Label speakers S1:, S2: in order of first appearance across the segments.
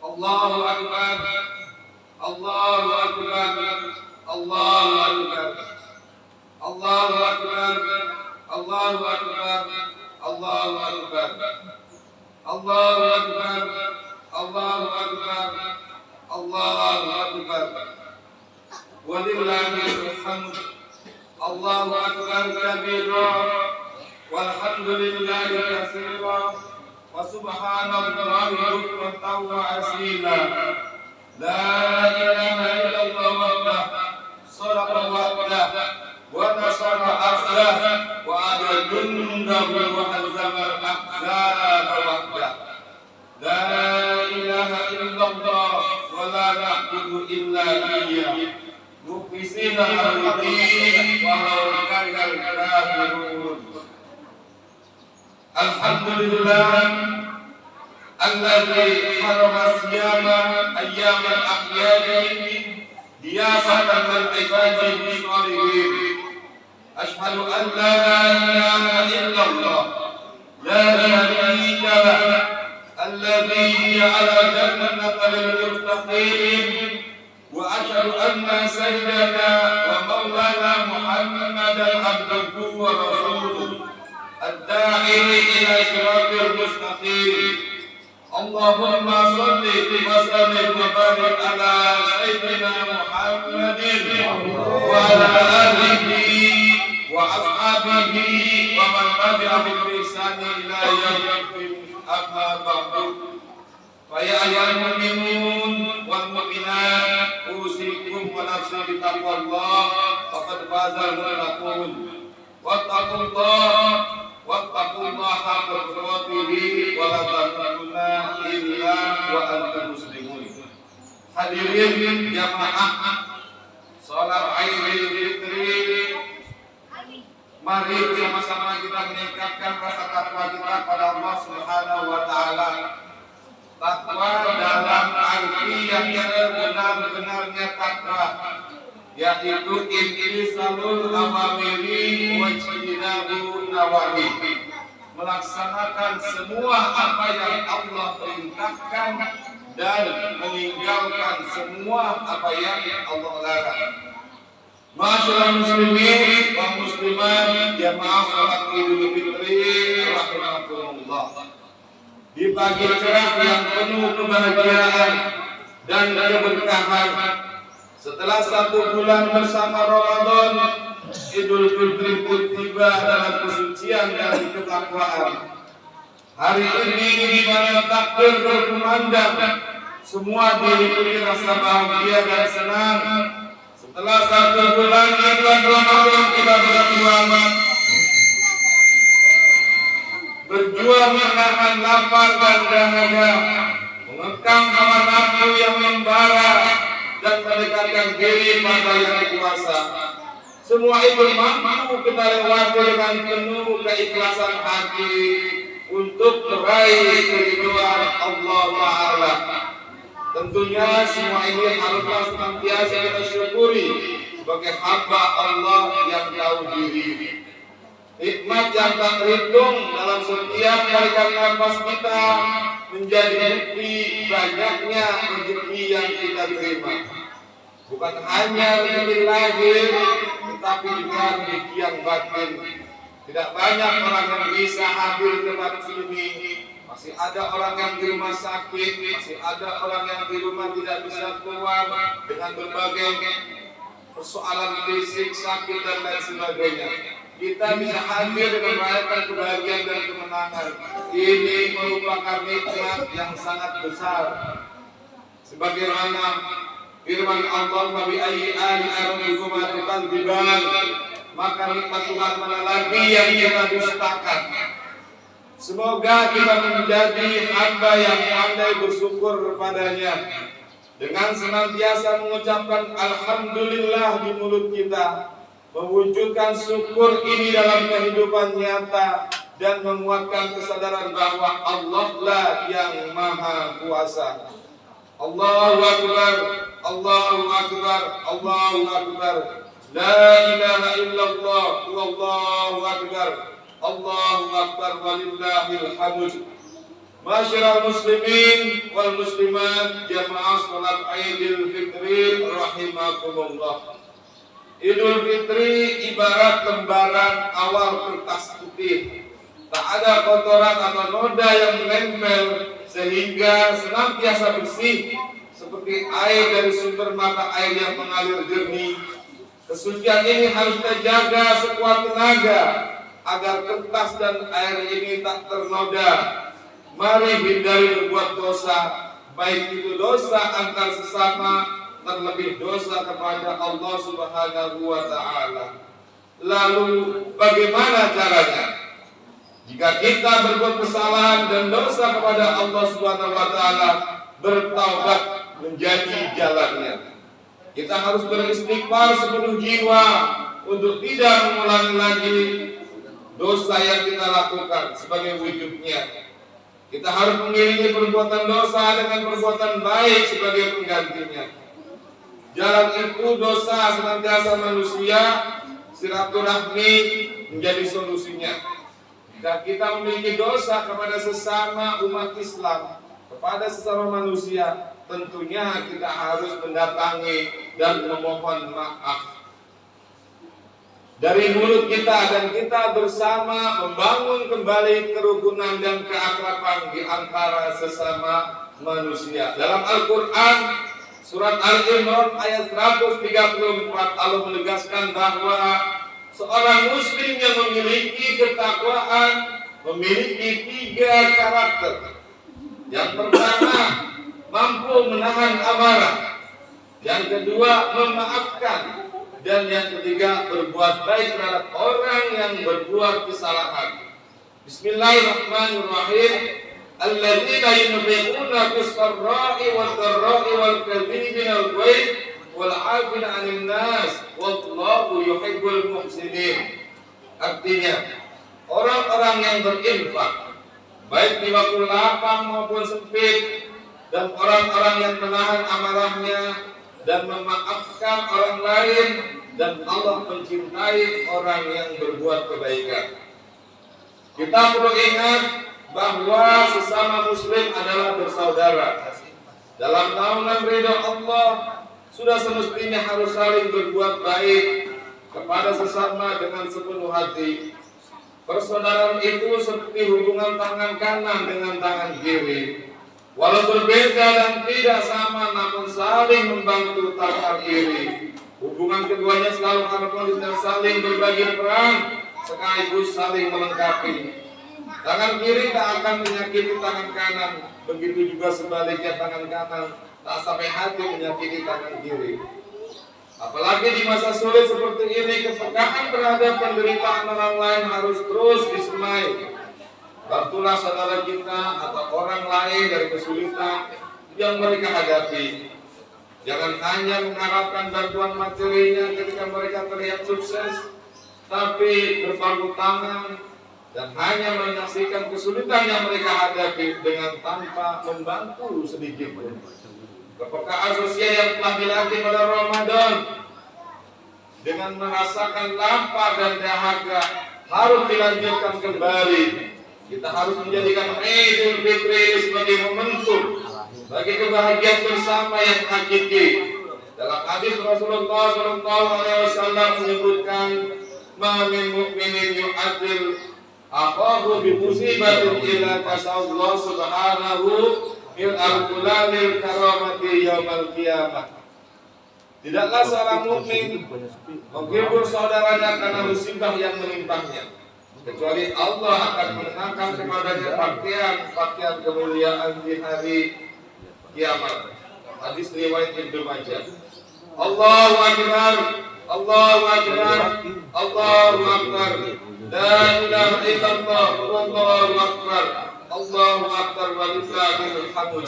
S1: Allahu Akbar, Allahu Akbar, Allahu Akbar, Allahu Akbar, Allahu Akbar, Allahu Akbar, Allahu Akbar, Allahu Akbar, Allahu Akbar, walillahil hamd. Allahu Akbar kabira, walhamdulillahi katsira, wa subhanallahi bukratan wa asila. La ilaha illallah wahdah, shadaqa wa'dah, wa nasara abdah, wa ada jundahu wa hazama al-ahzaba wahdah. La ilaha illallah wa la na'budu illa iyyah, mukhlisina lahu-d-din wa law karihal kafirun. Alhamdulillah alladzi harama siyama ayyamal a'yadi diyafatan lil ibadi bis-shalihin. Ashhadu an la ilaha illallah la sharika lahu alladzi ja'ala jannata lil muttaqin, wa ashhadu anna sayyidana wa maulana Muhammadan abduhu wa rasuluhu ad-da'i ila siratil mustaqim. Allahumma shalli wa sallim wa barik ala sayyidina Muhammadin wa ala alihi wa ashabihi wa man tabi'ahum bi ihsan ila yaumil din. Amma ba'du. Fa ya ayyuhal mu'minun wal mu'minat, usikum wa nafsi bi taqwallah, faqad fazal muttaqun. Wattaqullaha haqqa tuqatih wa la tamutunna illa wa antum muslimun. Hadirin jamaah salat Idul Fitri, mari sama-sama kita meningkatkan rasa takwa kita pada Allah Subhanahu wa taala. Takwa dalam arti yang sebenar-benarnya takwa, yaitu imtisalul awamiri wa ijtinabun nawahi, melaksanakan semua apa yang Allah perintahkan dan meninggalkan semua apa yang Allah larang. Masyaallah muslimin wa muslimat, jamaah salat Idul Fitri rahimakumullah. Di pagi cerah yang penuh kebahagiaan dan keberkahan, setelah 1 bulan bersama Ramadan, Idul Fitri pun tiba dalam kesucian dan ketakwaan. Hari ini di mana takbir berkumandang, semua diliputi rasa bahagia dan senang. Setelah 1 bulan di bulan Ramadan kita berjuang menahan lapar dan dahaga, mengekang hawa nafsu yang membara dan mendekatkan diri pada yang kuasa. Semua itu mampu kita lewati dengan penuh keikhlasan hati untuk meraih keridhaan Allah Ta'ala. Tentunya semua ini haruslah senantiasa kita syukuri sebagai hamba Allah yang tahu diri. Nikmat yang tak terhitung dalam setiap tarikan nafas kita menjadi bukti banyaknya rezeki yang kita terima. Bukan hanya rezeki lahir, tetapi juga rezeki yang batin. Tidak banyak orang yang bisa hadir ke tempat sini. Masih ada orang yang di rumah sakit, masih ada orang yang di rumah tidak bisa keluar dengan berbagai persoalan fisik, sakit dan lain sebagainya. Kita bisa hadir dan merayakan kebahagiaan dan kemenangan. Ini merupakan nikmat yang sangat besar. Sebagaimana firman Allah, "Wa bi ayyi alamin tukadziban." Maka nikmat Tuhan mana lagi yang kita dustakan. Semoga kita menjadi hamba yang pandai bersyukur kepadanya dengan senantiasa mengucapkan alhamdulillah di mulut kita, mewujudkan syukur ini dalam kehidupan nyata dan menguatkan kesadaran bahwa Allah lah yang maha kuasa. Allahu Akbar, Allahu Akbar, Allahu Akbar. La ilaha illallah, wallahu akbar, Allahu akbar, walillahil hamd. Masyaallah muslimin wal muslimat, jamaah salat Idul Fitri rahimakumullah. Idul Fitri ibarat lembaran awal kertas putih. Tak ada kotoran atau noda yang menempel sehingga senantiasa bersih seperti air dari sumber mata air yang mengalir jernih. Kesucian ini harus kita jaga sekuat tenaga agar kertas dan air ini tak ternoda. Mari hindari berbuat dosa, baik itu dosa antar sesama, terlebih dosa kepada Allah Subhanahu wa Ta'ala. Lalu bagaimana caranya? Jika kita berbuat kesalahan dan dosa kepada Allah Subhanahu wa Ta'ala, bertaubat menjadi jalannya. Kita harus beristighfar sepenuh jiwa untuk tidak mengulangi lagi dosa yang kita lakukan sebagai wujudnya. Kita harus mengiringi perbuatan dosa dengan perbuatan baik sebagai penggantinya. Jalan itu dosa senantiasa manusia, silaturahmi menjadi solusinya. Jika kita memiliki dosa kepada sesama umat Islam, kepada sesama manusia, tentunya kita harus mendatangi dan memohon maaf. Dari mulut kita dan kita bersama membangun kembali kerukunan dan keakraban di antara sesama manusia. Dalam Al-Quran, surat Al-Imran ayat 134, Allah menegaskan bahwa seorang muslim yang memiliki ketakwaan memiliki 3 karakter. Yang pertama, mampu menahan amarah. Yang kedua, memaafkan. Dan yang ketiga, berbuat baik terhadap orang yang berbuat kesalahan. Bismillahirrahmanirrahim. Alladzina yunfiquna fis-sarra'i wad-dharra'i wal-kadhibina al-ghaiz wal-'afina 'anil nas wallahu yuhibbul muhsinin. Artinya, orang-orang yang berinfak baik di waktu lapang maupun sempit, dan orang-orang yang menahan amarahnya dan memaafkan orang lain, dan Allah mencintai orang yang berbuat kebaikan. Kita perlu ingat bahwa sesama muslim adalah bersaudara. Dalam naungan ridha Allah, sudah semestinya harus saling berbuat baik kepada sesama dengan sepenuh hati. Persaudaraan itu seperti hubungan tangan kanan dengan tangan kiri. Walau berbeda dan tidak sama, namun saling membantu tak akhiri. Hubungan keduanya selalu harmonis dan saling berbagi peran, sekaligus saling melengkapi. Tangan kiri tak akan menyakiti tangan kanan, begitu juga sebaliknya tangan kanan tak sampai hati menyakiti tangan kiri. Apalagi di masa sulit seperti ini, kepekaan terhadap penderitaan orang lain harus terus disemai. Bantulah saudara kita atau orang lain dari kesulitan yang mereka hadapi. Jangan hanya mengharapkan bantuan materinya ketika mereka terlihat sukses, tapi berpangku tangan dan hanya menyaksikan kesulitan yang mereka hadapi dengan tanpa membantu sedikit pun. Kepekaan sosial yang telah dilatih pada Ramadan dengan merasakan lapar dan dahaga harus dilanjutkan kembali. Kita harus menjadikan Idul Fitri sebagai momentum bagi kebahagiaan bersama yang hakiki. Dalam hadis Rasulullah SAW menyebutkan, "Ma min mu'minin yu'adil akhahu bi musibatin illa kasallahu subhanahu min al-qulalil karamati yaumal qiyamah." Tidaklah seorang mukmin menghibur saudaranya karena musibah yang menimpanya, kecuali Allah akan mengenakan kepadanya pakaian kemuliaan di hari kiamat. Hadis riwayat Ibnu Majah. Allahu Akbar, Allahu Akbar, Allahu Akbar. La ilaha illallah, Allahu Akbar, Allahu Akbar walillahil hamd.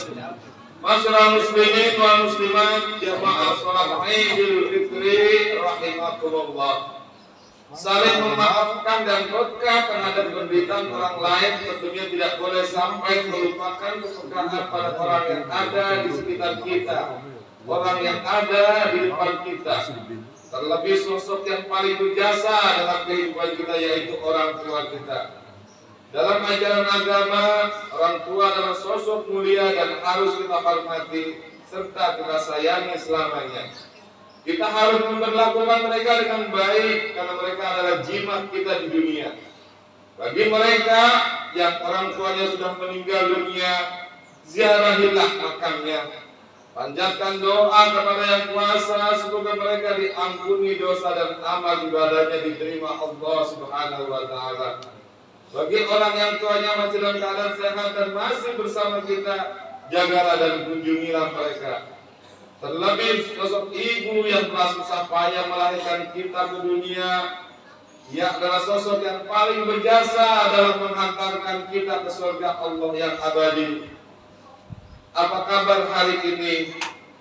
S1: Masyarakat muslimin wal muslimat, jamaah salat Idul Fitri rahimakumullah. Saling memaafkan dan peka terhadap penderitaan orang lain tentunya tidak boleh sampai melupakan kepekaan pada orang yang ada di sekitar kita, orang yang ada di depan kita. Terlebih sosok yang paling berjasa dalam kehidupan kita, yaitu orang tua kita. Dalam ajaran agama, orang tua adalah sosok mulia dan harus kita hormati serta kita sayangi selamanya. Kita harus memperlakukan mereka dengan baik karena mereka adalah jimat kita di dunia. Bagi mereka yang orang tuanya sudah meninggal dunia, ziarahilah makamnya. Panjatkan doa kepada Yang Kuasa semoga mereka diampuni dosa dan amal ibadahnya diterima Allah Subhanahu wa taala. Bagi orang yang tuanya masih dalam keadaan sehat dan masih bersama kita, jagalah dan kunjungilah mereka. Terlebih sosok ibu yang telah susah payah melahirkan kita ke dunia, ia adalah sosok yang paling berjasa dalam menghantarkan kita ke surga Allah yang abadi. Apa kabar hari ini?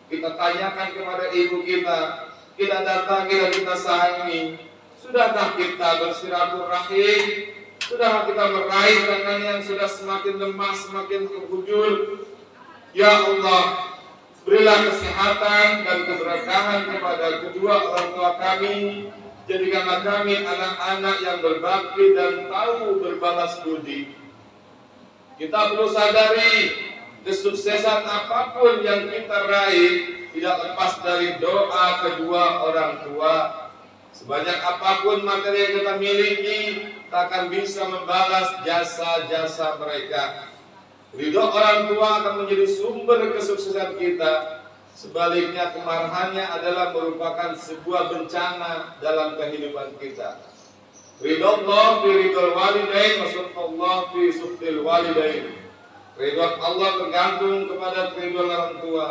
S1: Kita tanyakan kepada ibu kita datangi dan kita sayangi. Sudahkah kita bersilaturahim? Sudahkah kita meraih tangan yang sudah semakin lemah, semakin terkujur? Ya Allah, berilah kesehatan dan keberkahan kepada kedua orang tua kami. Jadikanlah kami anak-anak yang berbakti dan tahu berbalas budi. Kita perlu sadari, kesuksesan apapun yang kita raih tidak lepas dari doa kedua orang tua. Sebanyak apapun materi yang kita miliki, tak akan bisa membalas jasa-jasa mereka. Ridho orang tua akan menjadi sumber kesuksesan kita. Sebaliknya, kemarahannya adalah merupakan sebuah bencana dalam kehidupan kita. Ridho Allah fi ridhol walidain, maksudullah fi sukhdil walidain. Ridho Allah tergantung kepada ridho orang tua,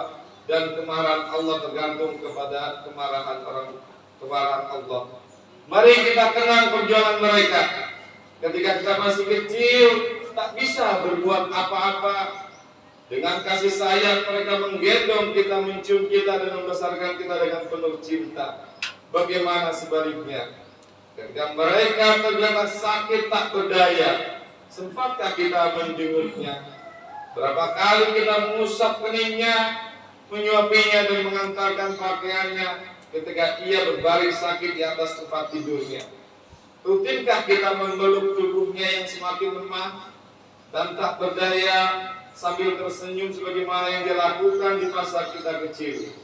S1: dan kemarahan Allah tergantung kepada kemarahan Allah. Mari kita kenang perjuangan mereka. Ketika kita masih kecil, tak bisa berbuat apa-apa. Dengan kasih sayang mereka menggendong kita, mencium kita, dan membesarkan kita dengan penuh cinta. Bagaimana sebaliknya? Ketika mereka ternyata sakit tak berdaya, sempatkah kita menjenguknya? Berapa kali kita mengusap keningnya, menyuapinya dan mengantarkan pakaiannya ketika ia berbaring sakit di atas tempat tidurnya? Rutinkah kita memeluk tubuhnya yang semakin lemah dan tak berdaya, sambil tersenyum sebagaimana yang dia lakukan di masa kita kecil.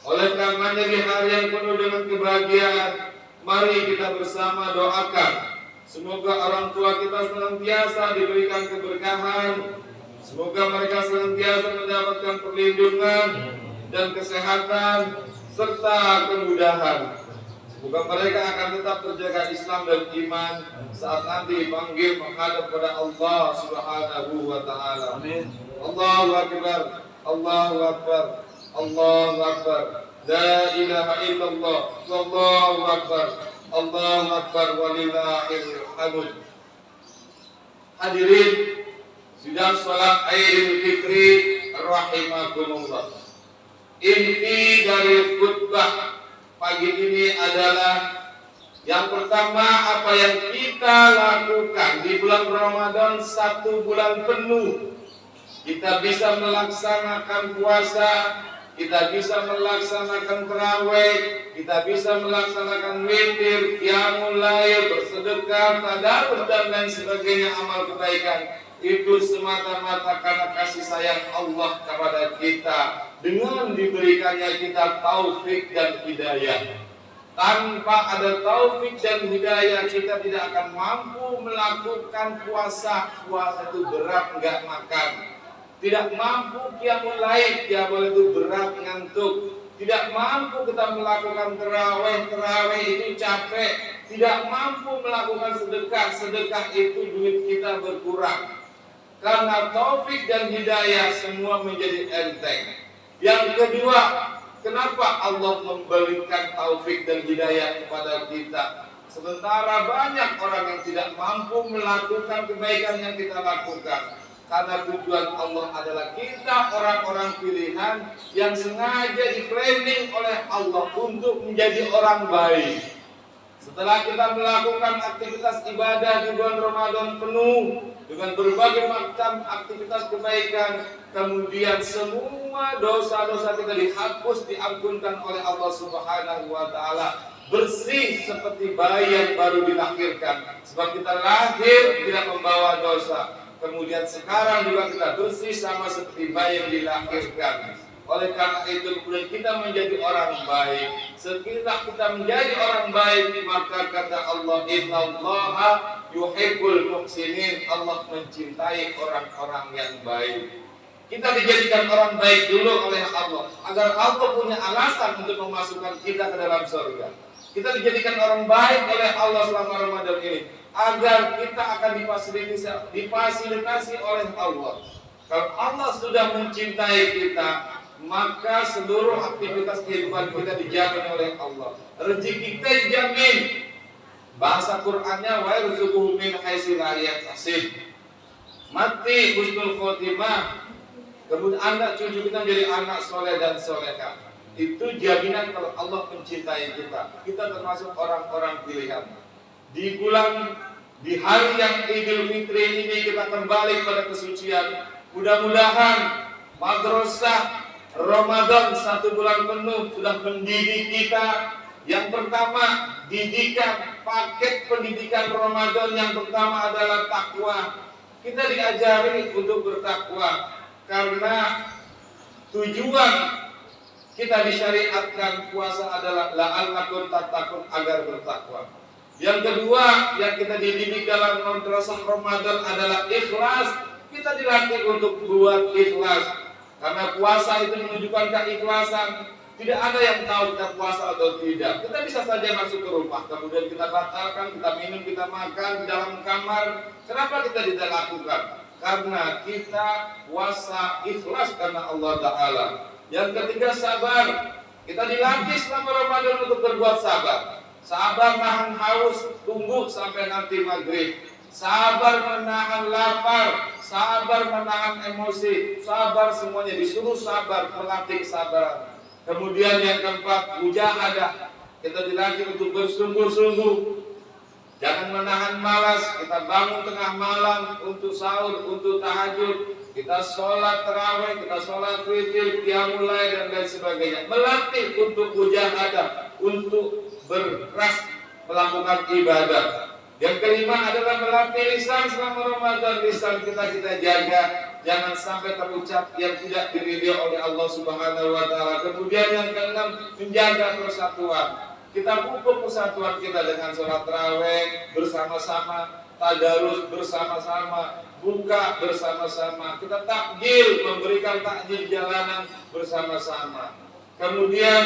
S1: Oleh karenanya di hari yang penuh dengan kebahagiaan, mari kita bersama doakan semoga orang tua kita senantiasa diberikan keberkahan, semoga mereka senantiasa mendapatkan perlindungan dan kesehatan serta kemudahan. Semoga mereka akan tetap terjaga Islam dan iman saat nanti dipanggil menghadap pada Allah Subhanahu wa taala. Amin. Allahu akbar. Allahu akbar. Allahu akbar. La ilaha illallah. Allahu akbar. Allahu akbar walillahil hamd. Hadirin sidang salat Idul Fitri rahimakumullah. Inti dari khutbah pagi ini adalah yang pertama, apa yang kita lakukan di bulan Ramadan 1 bulan penuh. Kita bisa melaksanakan puasa, kita bisa melaksanakan tarawih, kita bisa melaksanakan witir, qiyamul lail, bersedekah, tadarus dan lain sebagainya amal kebaikan. Itu semata-mata karena kasih sayang Allah kepada kita dengan diberikannya kita taufik dan hidayah. Tanpa ada taufik dan hidayah kita tidak akan mampu melakukan puasa. Puasa itu berat, enggak makan. Tidak mampu qiyamul lail, qiyamul itu berat, ngantuk. Tidak mampu kita melakukan tarawih itu capek. Tidak mampu melakukan sedekah itu duit kita berkurang. Karena taufik dan hidayah semua menjadi enteng. Yang kedua, kenapa Allah memberikan taufik dan hidayah kepada kita? Sementara banyak orang yang tidak mampu melakukan kebaikan yang kita lakukan. Karena tujuan Allah adalah kita orang-orang pilihan yang sengaja di-training oleh Allah untuk menjadi orang baik. Setelah kita melakukan aktivitas ibadah di bulan Ramadan penuh dengan berbagai macam aktivitas kebaikan, kemudian semua dosa-dosa kita dihapus, diampunkan oleh Allah Subhanahu wa taala, bersih seperti bayi yang baru dilahirkan. Sebab kita lahir tidak membawa dosa. Kemudian sekarang juga kita bersih sama seperti bayi yang dilahirkan. Oleh karena itu kemudian kita menjadi orang baik. Setelah kita menjadi orang baik, maka kata Allah, innallaha yuhibbul muhsinin. Allah mencintai orang-orang yang baik. Kita dijadikan orang baik dulu oleh Allah agar Allah punya alasan untuk memasukkan kita ke dalam surga. Kita dijadikan orang baik oleh Allah selama Ramadan ini agar kita akan difasilitasi oleh Allah. Kalau Allah sudah mencintai kita, maka seluruh aktivitas kehidupan kita dijamin oleh Allah. Rezeki kita dijamin. Bahasa Qur'annya wa yarzuquhu min haitsu la yahtasib. Mati husnul khotimah. Kemudian anak cucu kita menjadi anak soleh dan solehah. Itu jaminan kalau Allah mencintai kita. Kita termasuk orang-orang pilihan. Di hari yang Idul Fitri ini kita kembali pada kesucian. Mudah-mudahan madrasah Ramadan 1 bulan penuh sudah mendidik kita. Yang pertama, didikan paket pendidikan Ramadan yang pertama adalah takwa. Kita diajari untuk bertakwa karena tujuan kita disyariatkan puasa adalah la'allakum tattaqun, agar bertakwa. Yang kedua yang kita dididik dalam madrasah Ramadan adalah ikhlas. Kita dilatih untuk buat ikhlas. Karena puasa itu menunjukkan keikhlasan. Tidak ada yang tahu kita puasa atau tidak. Kita bisa saja masuk ke rumah, kemudian kita batalkan, kita minum, kita makan di dalam kamar. Kenapa kita tidak lakukan? Karena kita puasa ikhlas karena Allah Ta'ala. Yang ketiga, sabar. Kita dilatih selama Ramadan untuk berbuat sabar. Sabar menahan haus, tunggu sampai nanti maghrib. Sabar menahan lapar, sabar menahan emosi, sabar semuanya disuruh sabar, melatih kesabaran. Kemudian yang keempat, mujahadah. Kita dilatih untuk bersungguh-sungguh. Jangan menahan malas. Kita bangun tengah malam untuk sahur, untuk tahajud. Kita sholat tarawih, kita sholat witir, qiyamul lail dan lain sebagainya. Melatih untuk mujahadah, untuk berkeras melakukan ibadah. Yang kelima adalah melatih lisan selama Ramadan. Lisan kita jaga jangan sampai terucap yang tidak diridhoi oleh Allah Subhanahu wa taala. Kemudian yang keenam, menjaga persatuan. Kita pupuk persatuan kita dengan sholat tarawih bersama-sama, tadarus bersama-sama, buka bersama-sama, kita takjil, memberikan takjil jalanan bersama-sama. Kemudian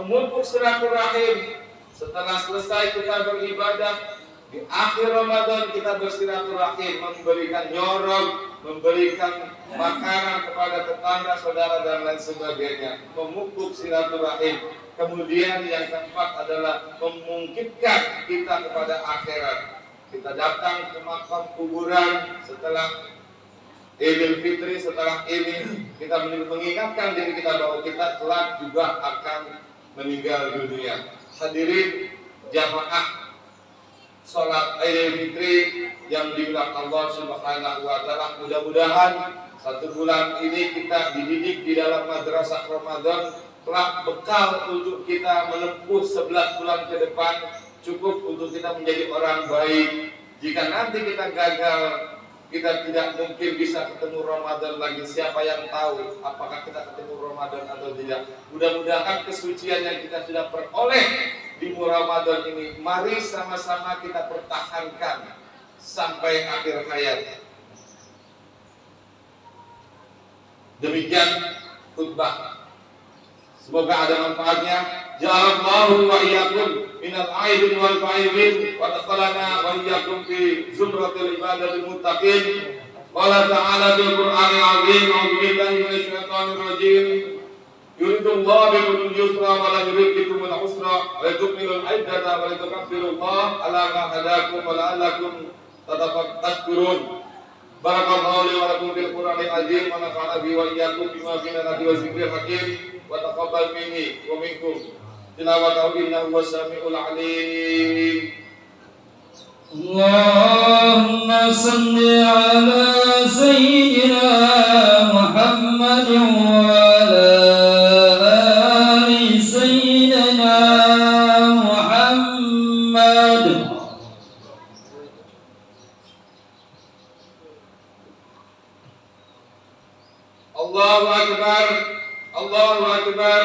S1: memupuk silaturahim. Setelah selesai kita beribadah, di akhir Ramadan kita bersilaturahim, memberikan nyorok, memberikan makanan kepada tetangga, saudara dan lain sebagainya, memupuk silaturahim. Kemudian yang keempat adalah memungkinkan kita kepada akhirat. Kita datang ke makam kuburan setelah Idul Fitri, setelah ini kita mengingatkan diri kita bahwa kita kelak juga akan meninggal dunia. Hadirin jamaah sholat Idul Fitri yang diulang Allah Subhanahu wa taala, mudah-mudahan satu bulan ini kita dididik di dalam madrasah Ramadan, kelak bekal untuk kita menempuh 11 bulan ke depan, cukup untuk kita menjadi orang baik. Jika nanti kita gagal, kita tidak mungkin bisa ketemu Ramadan lagi. Siapa yang tahu apakah kita ketemu Ramadan atau tidak. Mudah-mudahan kesucian yang kita sudah peroleh di Ramadan ini, mari sama-sama kita pertahankan sampai akhir hayat. Demikian khutbah. Semoga ada manfaatnya. Ja'alallahu wa iyyakum minal aidin wal fa'idin wa taqalana wa iyyakum fi zumratil ibadatil muttaqin. Qala ta'ala bil Qur'anil 'azim, a'udzu billahi minasy syaithanir rajim. Yuridullahu bikumul yusra wa la yuridu bikumul usra wa litukmilul iddata wa litukabbirullaha 'ala ma hadakum wa la'allakum tashkurun. Barakallahu li wa lakum bil Qur'anil 'azim wa nafa'ana bihi wa iyyakum bima fihi min wa zikril hakim. Wa taqabbal minni wa minkum tilawatahu innahu was-sami'ul 'alim.
S2: Allahumma salli ala sayyidina Muhammad wa ala ali sayyidina Muhammad.
S1: Allahu akbar, Allahu akbar,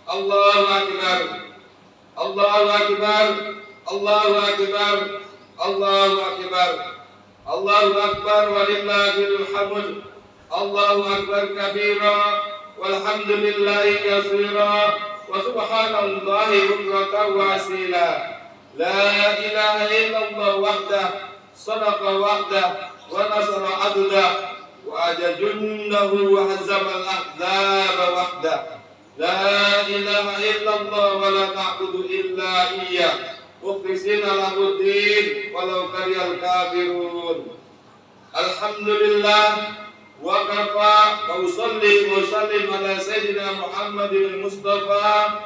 S1: Allahu akbar, Allahu akbar, Allahu akbar, Allahu akbar, Allahu akbar walillahil hamd. Allahu akbar kabira walhamdulillahi katsira wa subhanallahi bukratan wa asila. La ilaha illallah wahdah, sadaqa wahdah wa nasara abdah wa ajajunnahu wa hazzamal ahzaba wahdah. La ilaha illallah wa la na'budu illa iyyah mukhlisina lahuddin walau karihal kafirun. Alhamdulillah wa kafa wa usalli wa sallim ala sayyidina Muhammadin Mustafa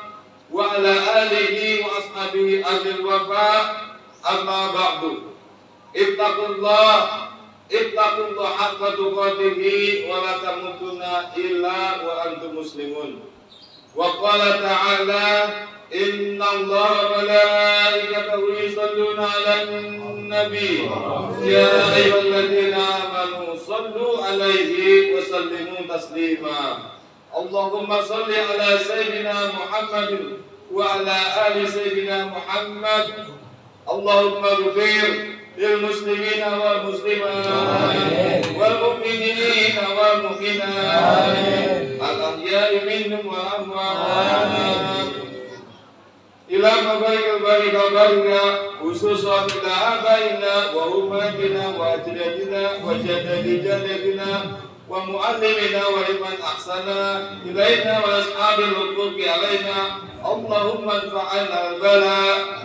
S1: wa ala alihi wa ashabihi ahli wafa. Amma ba'du. Ittaqullah haqqa tuqatih wa la tamutunna illa wa antum muslimun. Wa qala ta'ala inna Allaha wa malaikatahu yusalluna 'alan nabi ya ayyuhalladzina amanu sallu 'alaihi wa sallimu taslima. Allahumma salli ala sayyidina Muhammadin wa ala ali sayyidina Muhammad. Allahumma ighfir lil muslimina wal muslimat wal mu'minina wal mu'minat al ahya'i minhum wal amwat. Ila mabaikal barika khususan ila abaina wa ummatina wa ajdadina wa jadadi jadadina wa muallimina wa liman ahsana ilaina wa ashabil huquqi alaina. Allahumma anfa'na al-bala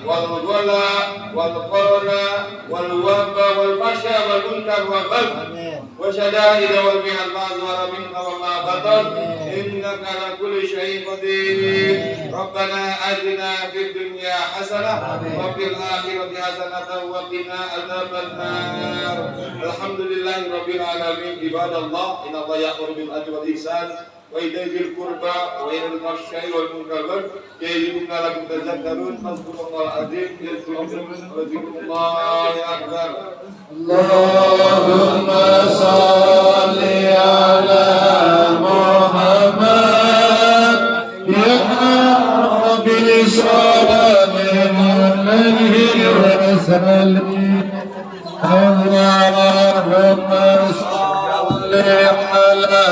S1: wal ghala wal qarna wal waba wal fasha wal munkar wal baghi wa shada'id wal mihal ma zahara minha wa ma batan innaka ala kulli syai'in qadir. Rabbana atina fid dunya hasanah wa fil akhirati hasanah wa qina adzabannar. Alhamdulillahi rabbil alamin. Ibadallah, innallaha ya'muru bil adli wal ihsan وإيتاء ذي القربى وينهى عن الفحشاء والمنكر يعظكم لعلكم تذكرون فاذكروا الله العظيم يذكركم ولذكر الله أكبر.
S2: اللهم صل على محمد يا رب صل عليه وسلم. اللهم صل على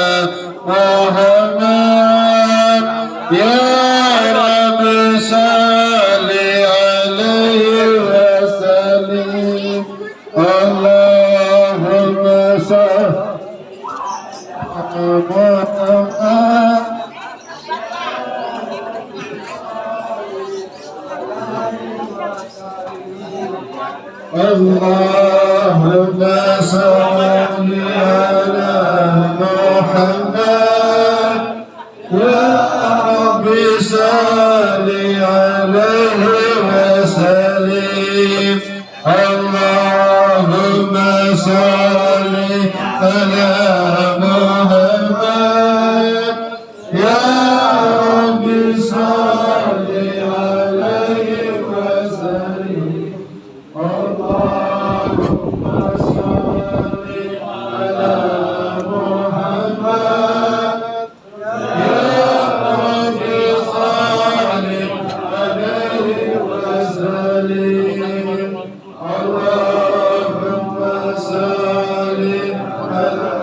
S2: محمد يا رب صل عليه وسلم. اللهم صل على محمد اللهم صل على محمد يا رب صل عليه وسلم. اللهم صل على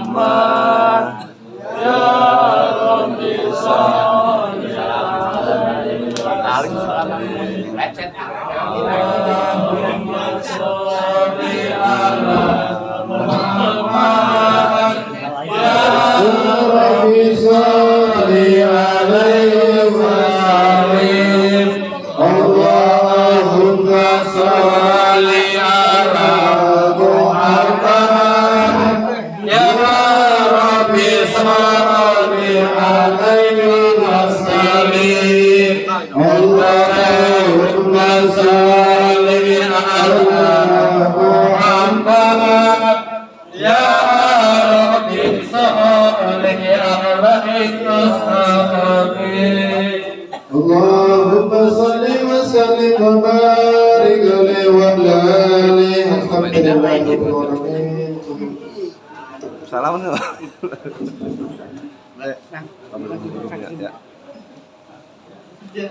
S2: محمد يا رب صل عليه وسلم. اللهم صل على محمد يا رب صل عليه وسلم. اللهم صل على محمد يا رب صل عليه وسلم. اللهم صل وسلم وبارك عليه وعلى آله. الحمد لله رب العالمين.
S3: Salam nih. Ya.